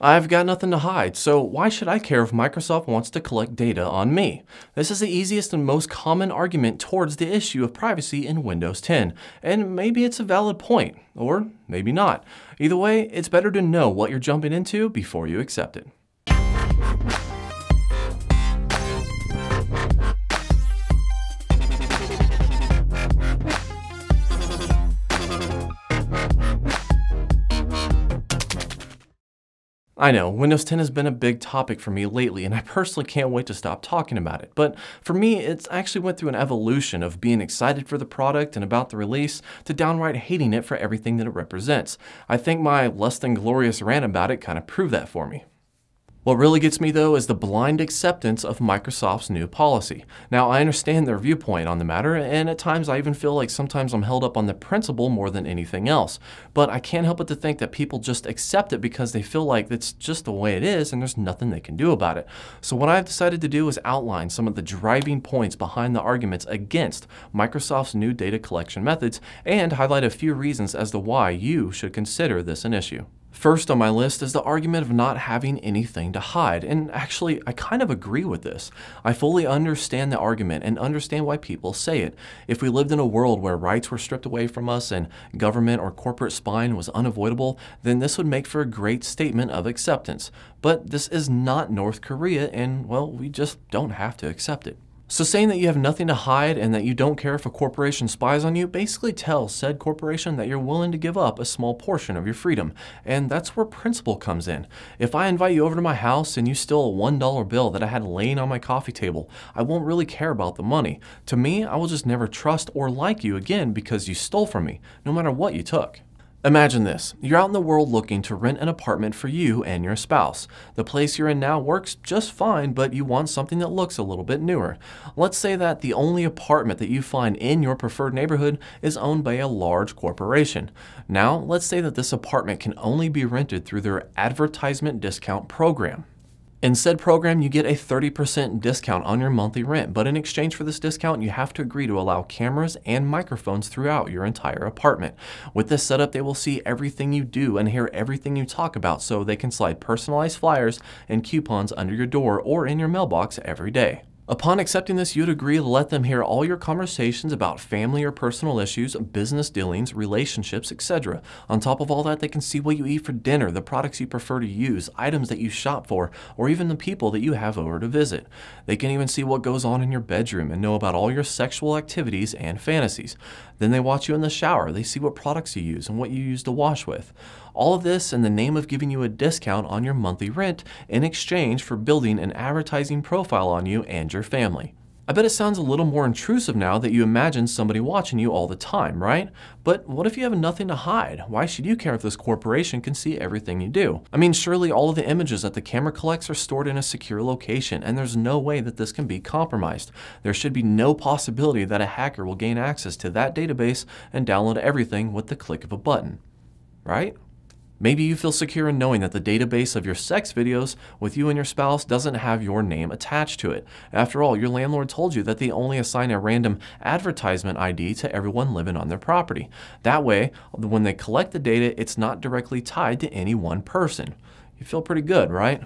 I've got nothing to hide, so why should I care if Microsoft wants to collect data on me? This is the easiest and most common argument towards the issue of privacy in Windows 10, and maybe it's a valid point, or maybe not. Either way, it's better to know what you're jumping into before you accept it. I know, Windows 10 has been a big topic for me lately, and I personally can't wait to stop talking about it. But for me, it's actually went through an evolution of being excited for the product and about the release to downright hating it for everything that it represents. I think my less than glorious rant about it kind of proved that for me. What really gets me though is the blind acceptance of Microsoft's new policy. Now, I understand their viewpoint on the matter, and at times I even feel like sometimes I'm held up on the principle more than anything else. But I can't help but to think that people just accept it because they feel like it's just the way it is and there's nothing they can do about it. So what I've decided to do is outline some of the driving points behind the arguments against Microsoft's new data collection methods and highlight a few reasons as to why you should consider this an issue. First on my list is the argument of not having anything to hide, and actually I kind of agree with this. I fully understand the argument and understand why people say it. If we lived in a world where rights were stripped away from us and government or corporate spying was unavoidable, then this would make for a great statement of acceptance. But this is not North Korea, and well, we just don't have to accept it. So saying that you have nothing to hide and that you don't care if a corporation spies on you basically tells said corporation that you're willing to give up a small portion of your freedom. And that's where principle comes in. If I invite you over to my house and you steal a $1 bill that I had laying on my coffee table, I won't really care about the money. To me, I will just never trust or like you again because you stole from me, no matter what you took. Imagine this. You're out in the world looking to rent an apartment for you and your spouse. The place you're in now works just fine, but you want something that looks a little bit newer. Let's say that the only apartment that you find in your preferred neighborhood is owned by a large corporation. Now, let's say that this apartment can only be rented through their advertisement discount program. In said program, you get a 30% discount on your monthly rent, but in exchange for this discount, you have to agree to allow cameras and microphones throughout your entire apartment. With this setup, they will see everything you do and hear everything you talk about, so they can slide personalized flyers and coupons under your door or in your mailbox every day. Upon accepting this, you'd agree to let them hear all your conversations about family or personal issues, business dealings, relationships, etc. On top of all that, they can see what you eat for dinner, the products you prefer to use, items that you shop for, or even the people that you have over to visit. They can even see what goes on in your bedroom and know about all your sexual activities and fantasies. Then they watch you in the shower. They see what products you use and what you use to wash with. All of this in the name of giving you a discount on your monthly rent in exchange for building an advertising profile on you and your family. I bet it sounds a little more intrusive now that you imagine somebody watching you all the time, right? But what if you have nothing to hide? Why should you care if this corporation can see everything you do? I mean, surely all of the images that the camera collects are stored in a secure location, and there's no way that this can be compromised. There should be no possibility that a hacker will gain access to that database and download everything with the click of a button, right? Maybe you feel secure in knowing that the database of your sex videos with you and your spouse doesn't have your name attached to it. After all, your landlord told you that they only assign a random advertisement ID to everyone living on their property. That way, when they collect the data, it's not directly tied to any one person. You feel pretty good, right?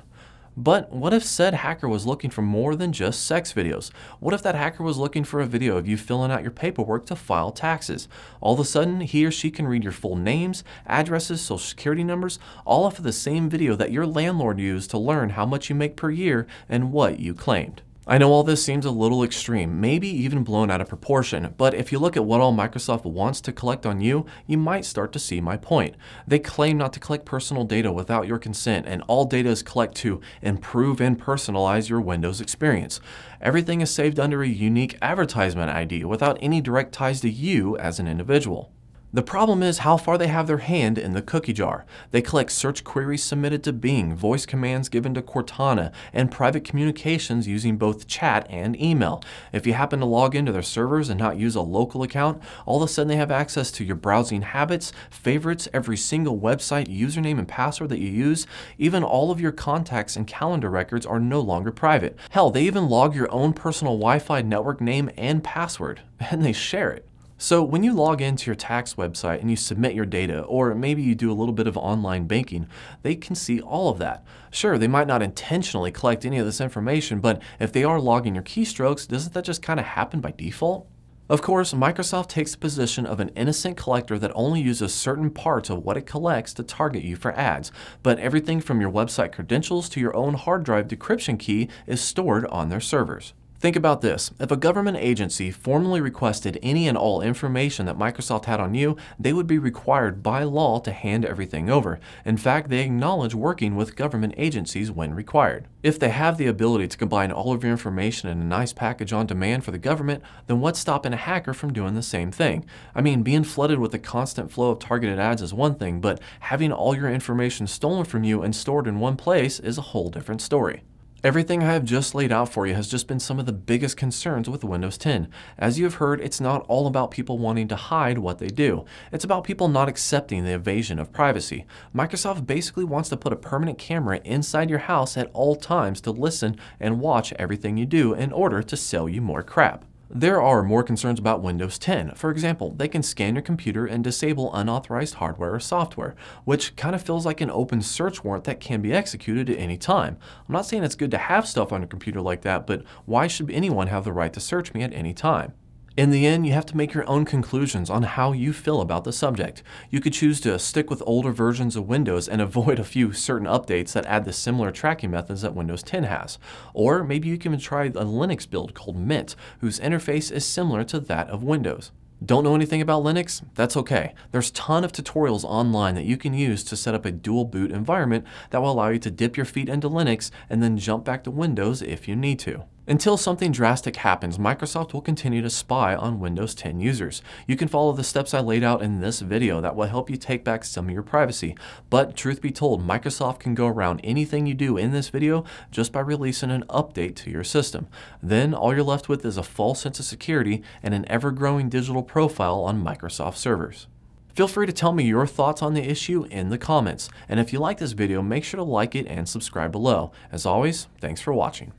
But what if said hacker was looking for more than just sex videos? What if that hacker was looking for a video of you filling out your paperwork to file taxes? All of a sudden, he or she can read your full names, addresses, social security numbers, all off of the same video that your landlord used to learn how much you make per year and what you claimed. I know all this seems a little extreme, maybe even blown out of proportion, but if you look at what all Microsoft wants to collect on you, you might start to see my point. They claim not to collect personal data without your consent, and all data is collected to improve and personalize your Windows experience. Everything is saved under a unique advertisement ID without any direct ties to you as an individual. The problem is how far they have their hand in the cookie jar. They collect search queries submitted to Bing, voice commands given to Cortana, and private communications using both chat and email. If you happen to log into their servers and not use a local account, all of a sudden they have access to your browsing habits, favorites, every single website, username and password that you use. Even all of your contacts and calendar records are no longer private. Hell, they even log your own personal Wi-Fi network name and password, and they share it. So when you log into your tax website and you submit your data, or maybe you do a little bit of online banking, they can see all of that. Sure, they might not intentionally collect any of this information, but if they are logging your keystrokes, doesn't that just kind of happen by default? Of course, Microsoft takes the position of an innocent collector that only uses certain parts of what it collects to target you for ads, but everything from your website credentials to your own hard drive decryption key is stored on their servers. Think about this. If a government agency formally requested any and all information that Microsoft had on you, they would be required by law to hand everything over. In fact, they acknowledge working with government agencies when required. If they have the ability to combine all of your information in a nice package on demand for the government, then what's stopping a hacker from doing the same thing? I mean, being flooded with a constant flow of targeted ads is one thing, but having all your information stolen from you and stored in one place is a whole different story. Everything I have just laid out for you has just been some of the biggest concerns with Windows 10. As you have heard, it's not all about people wanting to hide what they do. It's about people not accepting the invasion of privacy. Microsoft basically wants to put a permanent camera inside your house at all times to listen and watch everything you do in order to sell you more crap. There are more concerns about Windows 10. For example, they can scan your computer and disable unauthorized hardware or software, which kind of feels like an open search warrant that can be executed at any time. I'm not saying it's good to have stuff on your computer like that, but why should anyone have the right to search me at any time? In the end, you have to make your own conclusions on how you feel about the subject. You could choose to stick with older versions of Windows and avoid a few certain updates that add the similar tracking methods that Windows 10 has. Or maybe you can try a Linux build called Mint, whose interface is similar to that of Windows. Don't know anything about Linux? That's okay. There's a ton of tutorials online that you can use to set up a dual boot environment that will allow you to dip your feet into Linux and then jump back to Windows if you need to. Until something drastic happens, Microsoft will continue to spy on Windows 10 users. You can follow the steps I laid out in this video that will help you take back some of your privacy. But truth be told, Microsoft can go around anything you do in this video just by releasing an update to your system. Then all you're left with is a false sense of security and an ever-growing digital profile on Microsoft servers. Feel free to tell me your thoughts on the issue in the comments. And if you like this video, make sure to like it and subscribe below. As always, thanks for watching.